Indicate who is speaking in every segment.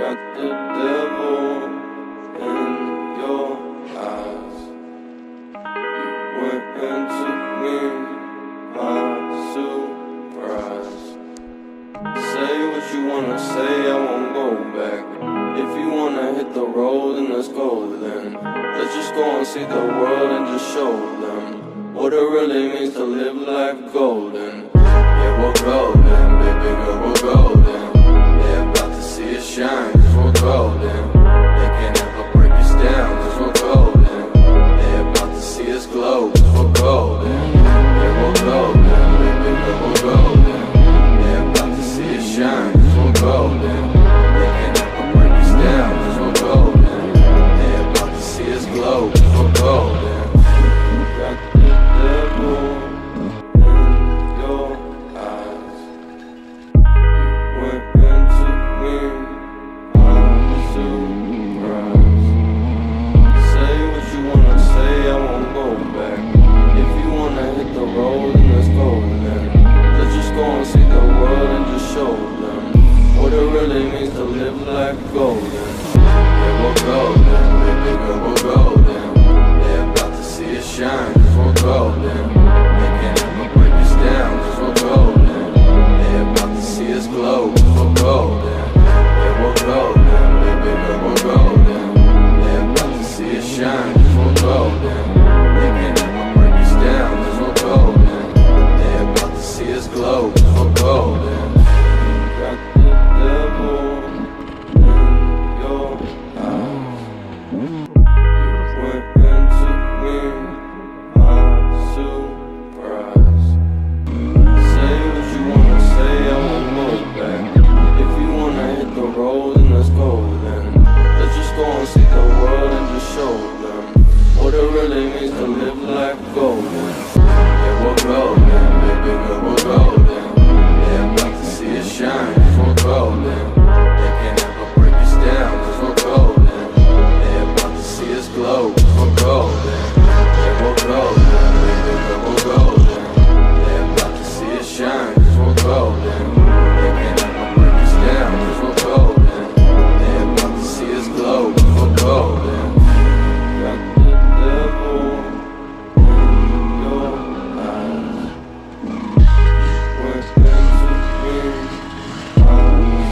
Speaker 1: got the devil in your eyes. You went and took me by surprise. Say what you wanna say, I won't go back. If you wanna hit the road, then let's go then. Let's just go and see the world and just show them what it really means to live life golden. Yeah, we're golden, baby girl, we're golden. They're about to see us shine, cause we're golden. They can't ever break us down, cause we're golden. They're about to see us glow, cause we're golden. Yeah, we're golden, baby girl, we're golden. They're about to see us shine, cause we're golden. They can't ever break us down, cause we're golden. They're about to see us glow, cause we're golden. Got the devil in your eyes. You went and took me by surprise. Say what you wanna say, I won't go back. If you wanna hit the road, then let's go then. Let's just go and see the world and just show them what it really means to live life golden. Yeah, we're golden, baby girl, we're golden. They're about to see us shine, cause we're golden. They can't ever break us down, cause we're golden. They're about to see us glow, cause we're golden. Yeah, we're golden, baby girl, we're golden. They're about to see us shine, cause we're golden. They can't ever break us down, cause we're golden. They're about to see us glow, cause we're golden. Got the devil in your eyes. You went and took me by surprise. Say what you wanna say, I won't go back. If you wanna hit the road, then let's go then. Let's just go and see the world and just show them what it really means to live life golden. Yeah, we're golden, baby girl, we're golden. They're about to see us shine, cause we're golden. They can't ever break us down, cause we're golden. They're about to see us glow, cause we're golden. Yeah, we're golden, baby girl, we're golden. They're about to see us shine, cause we're golden. They can't ever break us down, cause we're golden. They're about to see us glow, cause we're golden. Got the devil in your eyes. Went and took me by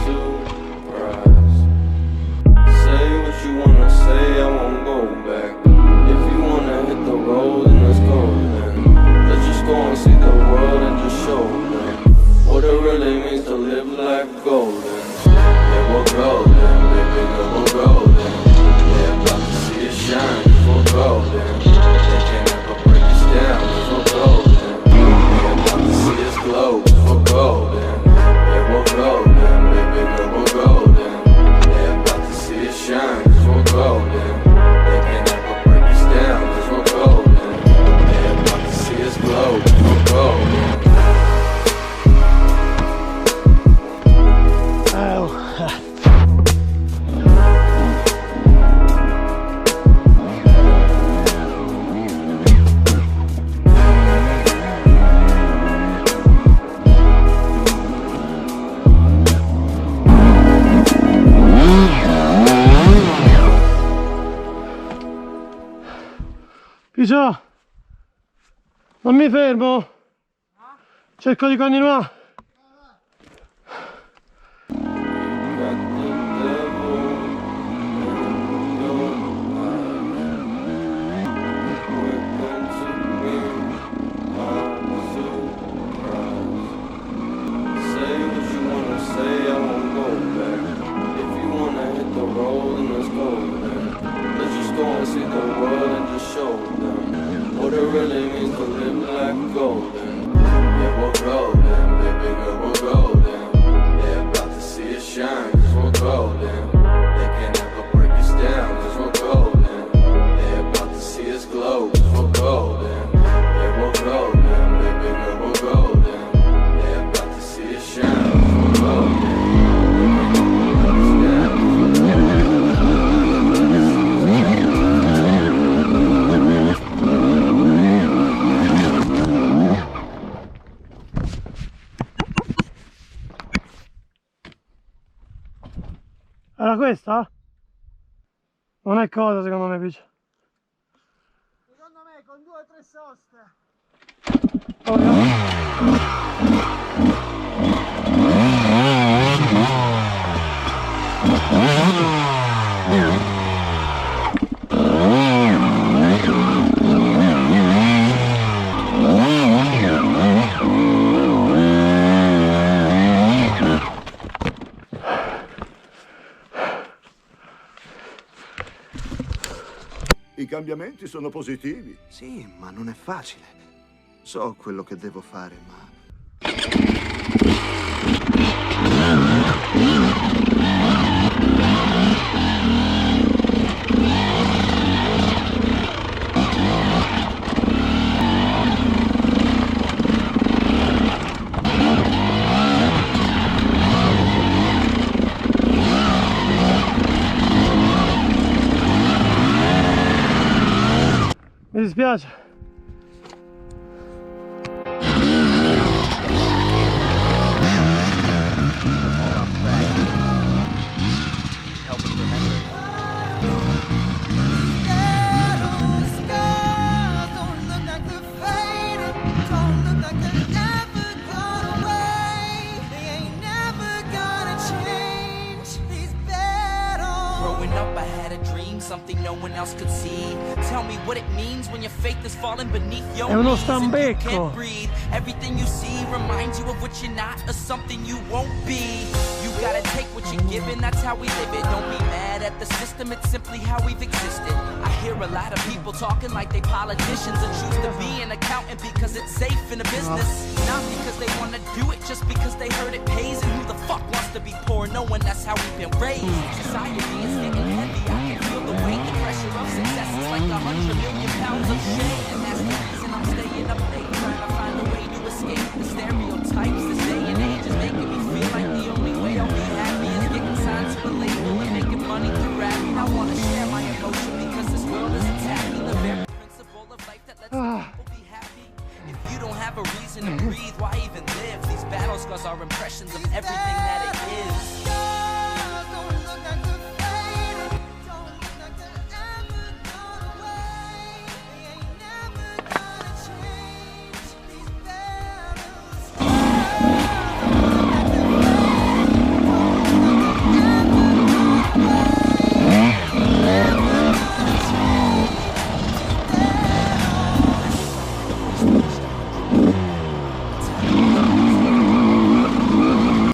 Speaker 1: surprise. Say what you wanna say, I won't go back. If you wanna hit the road, then let's go then. Let's just go and see the world and just show them what it really means to live life golden. Yeah, we're golden, baby girl, we're golden. They're about to see us shine, cause we're golden. They can't ever break us down, cause we're golden. They're about to see us glow, cause we're golden. Yeah, we're golden, baby girl, we're golden. They're about to see us shine, cause we're golden. They can't ever break us down, cause we're golden. They're about to see us glow, cause we're golden.
Speaker 2: Pisa, non mi fermo, cerco di continuare.
Speaker 1: See the world and just show them what it really means to live life golden. Yeah, we're golden, baby.
Speaker 2: Era questa? Non è cosa secondo me, Pice.
Speaker 3: Secondo me con 2 o 3 soste.
Speaker 4: I cambiamenti sono positivi.
Speaker 5: Sì, ma non è facile. So quello che devo fare, ma...
Speaker 2: Mi dispiace.
Speaker 6: Something no one else could see. Tell me what it means when your faith is falling beneath your
Speaker 2: È uno
Speaker 6: knees and you
Speaker 2: stambecco.
Speaker 6: can't breathe. Everything you see reminds you of what you're not or something you won't be. You gotta take what you're given, that's how we live it. Don't be mad at the system, it's simply how we've existed. I hear a lot of people talking like they politicians and choose to be an accountant because it's safe in a business. Not because they wanna do it, just because they heard it pays. And who the fuck wants to be poor knowing that's how we've been raised? Society is getting heavy, I can feel the weight, the pressure of success is like 100 million pounds of shame. And that's the reason I'm staying up late, trying to find a way to escape the stereotypes. This day and age is making me feel like the only way I'll be happy is getting signed to a label and making money through rapping. I wanna share my emotion because this world is attacking the very principle of life that lets people be happy. If you don't have a reason to breathe, why even live? These battle scars are impressions of everything that it is.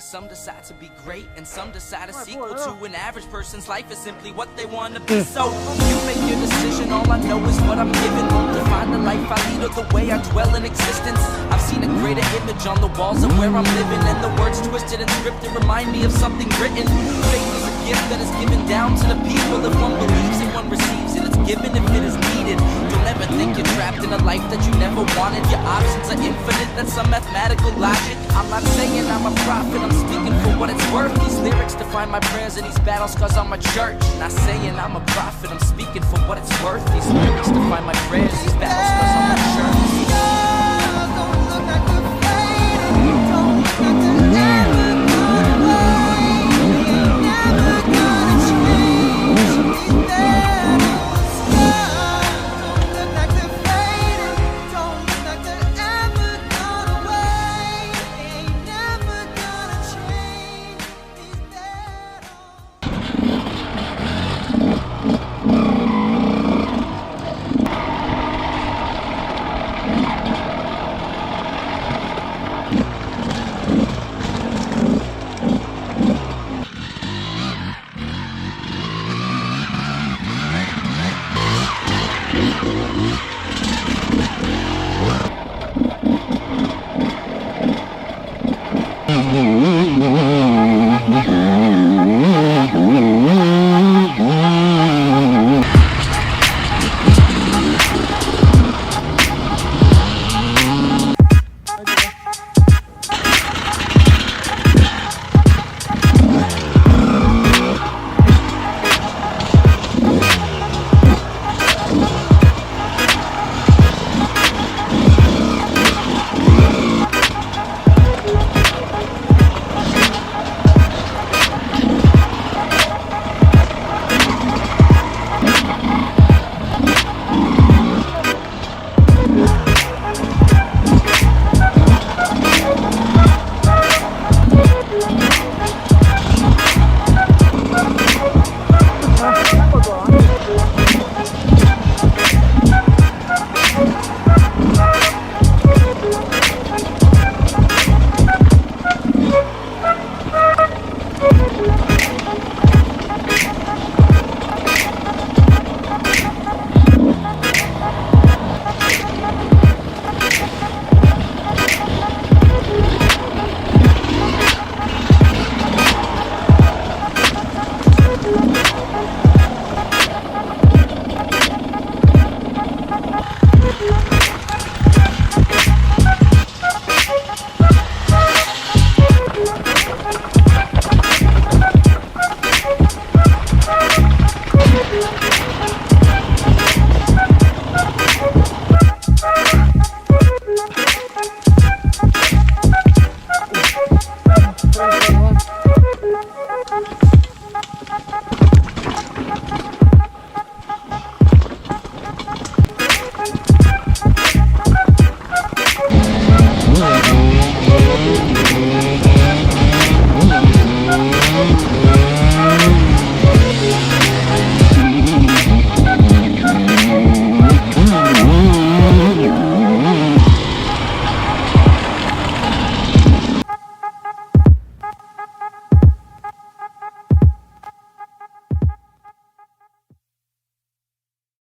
Speaker 6: Some decide to be great, and some decide a sequel to an average person's life is simply what they want to be. So you make your decision, all I know is what I'm given. Won't define the life I lead or the way I dwell in existence. I've seen a greater image on the walls of where I'm living, and the words twisted and scripted remind me of something written. Faith is a gift that is given down to the people. If one believes it, one receives it. It's given if it is needed. Don't ever think you're trapped in a life that you never wanted. Your options are infinite, that's some mathematical logic. I'm not saying I'm a prophet, I'm speaking for what it's worth. These lyrics define my prayers and these battle scars on my church. Not saying I'm a prophet, I'm speaking for what it's worth. These lyrics define my prayers, these battle scars on my church.